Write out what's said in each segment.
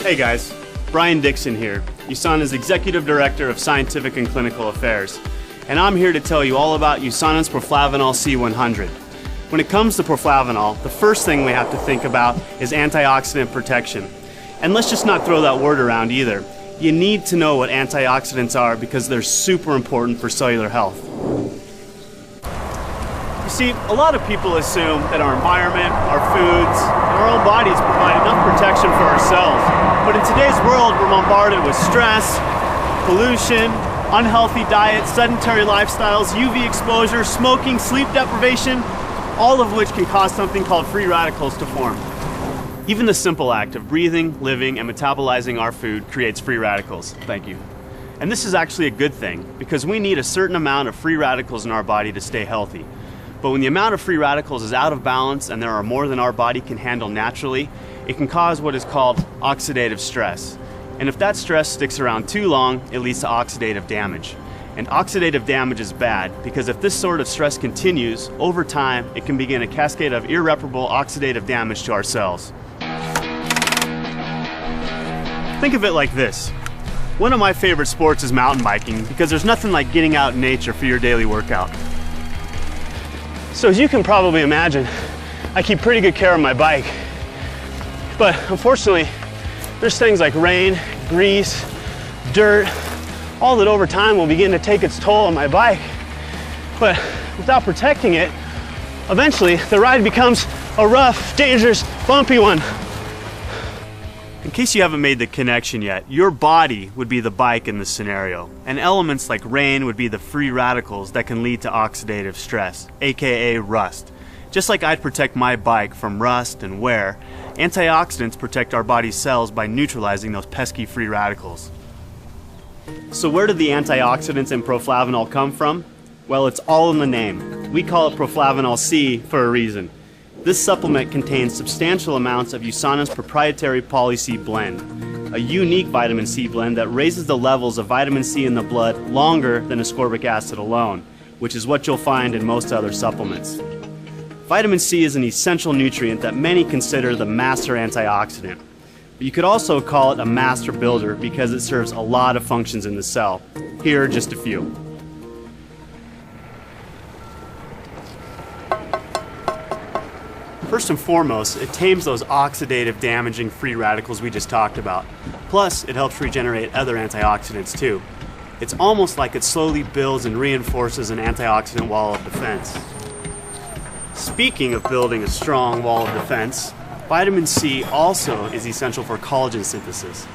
Hey guys, Brian Dixon here, USANA's Executive Director of Scientific and Clinical Affairs, and I'm here to tell you all about USANA's Proflavanol C100. When it comes to Proflavanol, the first thing we have to think about is antioxidant protection. And let's just not throw that word around either. You need to know what antioxidants are because they're super important for cellular health. You see, a lot of people assume that our environment, our foods, and our own bodies provide enough protection for ourselves. But in today's world, we're bombarded with stress, pollution, unhealthy diets, sedentary lifestyles, UV exposure, smoking, sleep deprivation, all of which can cause something called free radicals to form. Even the simple act of breathing, living, and metabolizing our food creates free radicals. Thank you. And this is actually a good thing because we need a certain amount of free radicals in our body to stay healthy. But when the amount of free radicals is out of balance and there are more than our body can handle naturally, it can cause what is called oxidative stress. And if that stress sticks around too long, it leads to oxidative damage. And oxidative damage is bad because if this sort of stress continues, over time, it can begin a cascade of irreparable oxidative damage to our cells. Think of it like this. One of my favorite sports is mountain biking because there's nothing like getting out in nature for your daily workout. So as you can probably imagine, I keep pretty good care of my bike. But unfortunately, there's things like rain, grease, dirt, all that over time will begin to take its toll on my bike. But without protecting it, eventually the ride becomes a rough, dangerous, bumpy one. In case you haven't made the connection yet, your body would be the bike in this scenario, and elements like rain would be the free radicals that can lead to oxidative stress, aka rust. Just like I'd protect my bike from rust and wear, antioxidants protect our body's cells by neutralizing those pesky free radicals. So where did the antioxidants in Proflavanol come from? Well, it's all in the name. We call it Proflavanol C for a reason. This supplement contains substantial amounts of USANA's proprietary Poly-C blend, a unique vitamin C blend that raises the levels of vitamin C in the blood longer than ascorbic acid alone, which is what you'll find in most other supplements. Vitamin C is an essential nutrient that many consider the master antioxidant. But you could also call it a master builder because it serves a lot of functions in the cell. Here are just a few. First and foremost, it tames those oxidative damaging free radicals we just talked about. Plus, it helps regenerate other antioxidants too. It's almost like it slowly builds and reinforces an antioxidant wall of defense. Speaking of building a strong wall of defense, vitamin C also is essential for collagen synthesis.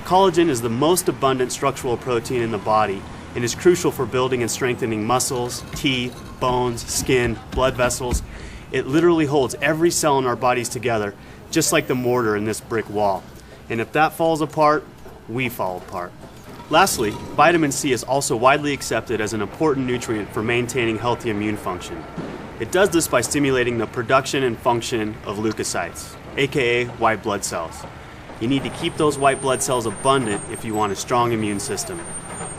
Collagen is the most abundant structural protein in the body and is crucial for building and strengthening muscles, teeth, bones, skin, blood vessels. It literally holds every cell in our bodies together, just like the mortar in this brick wall. And if that falls apart, we fall apart. Lastly, vitamin C is also widely accepted as an important nutrient for maintaining healthy immune function. It does this by stimulating the production and function of leukocytes, aka white blood cells. You need to keep those white blood cells abundant if you want a strong immune system.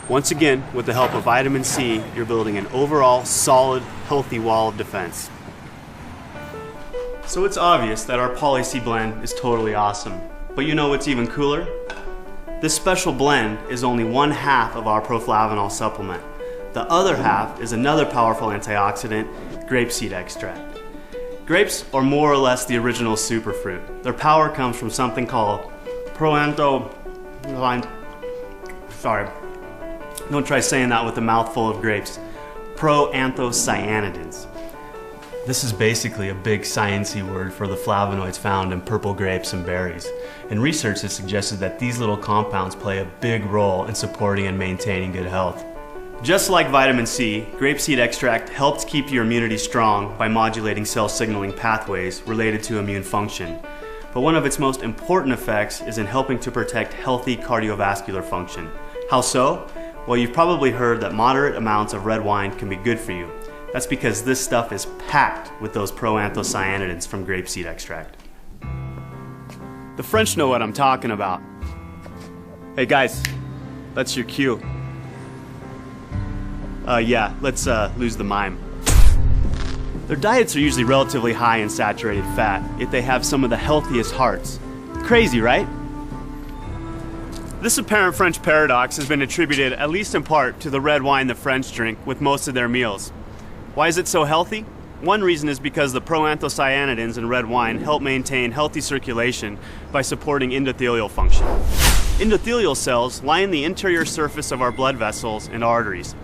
Once again, with the help of vitamin C, you're building an overall solid, healthy wall of defense. So it's obvious that our Poly-C blend is totally awesome. But you know what's even cooler? This special blend is only one half of our Proflavanol supplement. The other half is another powerful antioxidant, grapeseed extract. Grapes are more or less the original superfruit. Their power comes from something called don't try saying that with a mouthful of grapes. Proanthocyanidins. This is basically a big sciencey word for the flavonoids found in purple grapes and berries. And research has suggested that these little compounds play a big role in supporting and maintaining good health. Just like vitamin C, grapeseed extract helps keep your immunity strong by modulating cell signaling pathways related to immune function. But one of its most important effects is in helping to protect healthy cardiovascular function. How so? Well, you've probably heard that moderate amounts of red wine can be good for you. That's because this stuff is packed with those proanthocyanidins from grapeseed extract. The French know what I'm talking about. Hey guys, that's your cue. Yeah, let's lose the mime. Their diets are usually relatively high in saturated fat, yet they have some of the healthiest hearts. Crazy, right? This apparent French paradox has been attributed, at least in part, to the red wine the French drink with most of their meals. Why is it so healthy? One reason is because the proanthocyanidins in red wine help maintain healthy circulation by supporting endothelial function. Endothelial cells lie in the interior surface of our blood vessels and arteries.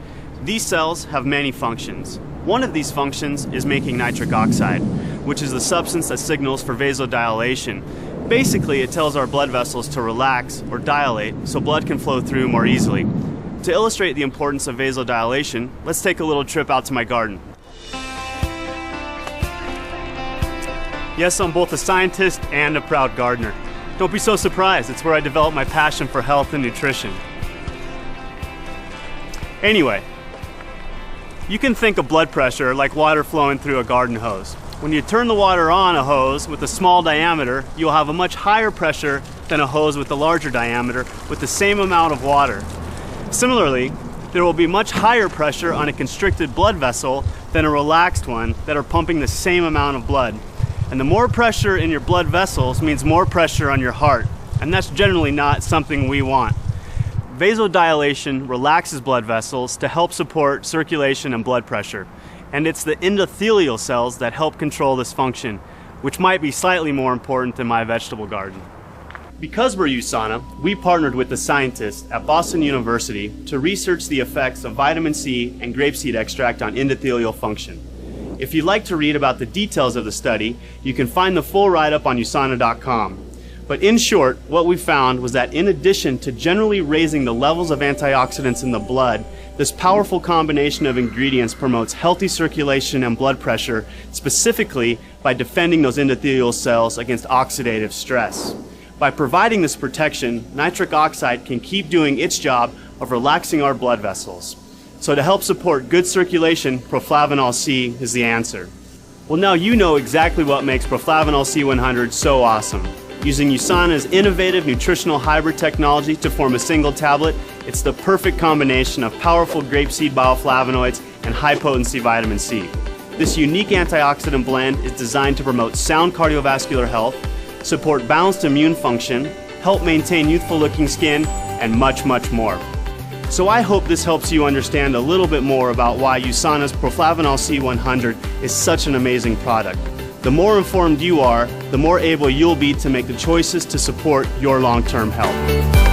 These cells have many functions. One of these functions is making nitric oxide, which is the substance that signals for vasodilation. Basically, it tells our blood vessels to relax or dilate so blood can flow through more easily. To illustrate the importance of vasodilation, let's take a little trip out to my garden. Yes, I'm both a scientist and a proud gardener. Don't be so surprised, it's where I developed my passion for health and nutrition. Anyway, you can think of blood pressure like water flowing through a garden hose. When you turn the water on a hose with a small diameter, you'll have a much higher pressure than a hose with a larger diameter with the same amount of water. Similarly, there will be much higher pressure on a constricted blood vessel than a relaxed one that are pumping the same amount of blood. And the more pressure in your blood vessels means more pressure on your heart, and that's generally not something we want. Vasodilation relaxes blood vessels to help support circulation and blood pressure. And it's the endothelial cells that help control this function, which might be slightly more important than my vegetable garden. Because we're USANA, we partnered with the scientists at Boston University to research the effects of vitamin C and grapeseed extract on endothelial function. If you'd like to read about the details of the study, you can find the full write-up on USANA.com. But in short, what we found was that in addition to generally raising the levels of antioxidants in the blood, this powerful combination of ingredients promotes healthy circulation and blood pressure, specifically by defending those endothelial cells against oxidative stress. By providing this protection, nitric oxide can keep doing its job of relaxing our blood vessels. So to help support good circulation, Proflavanol C is the answer. Well, now you know exactly what makes Proflavanol C100 so awesome. Using USANA's innovative nutritional hybrid technology to form a single tablet, it's the perfect combination of powerful grapeseed bioflavonoids and high-potency vitamin C. This unique antioxidant blend is designed to promote sound cardiovascular health, support balanced immune function, help maintain youthful-looking skin, and much, much more. So I hope this helps you understand a little bit more about why USANA's Proflavanol C100 is such an amazing product. The more informed you are, the more able you'll be to make the choices to support your long-term health.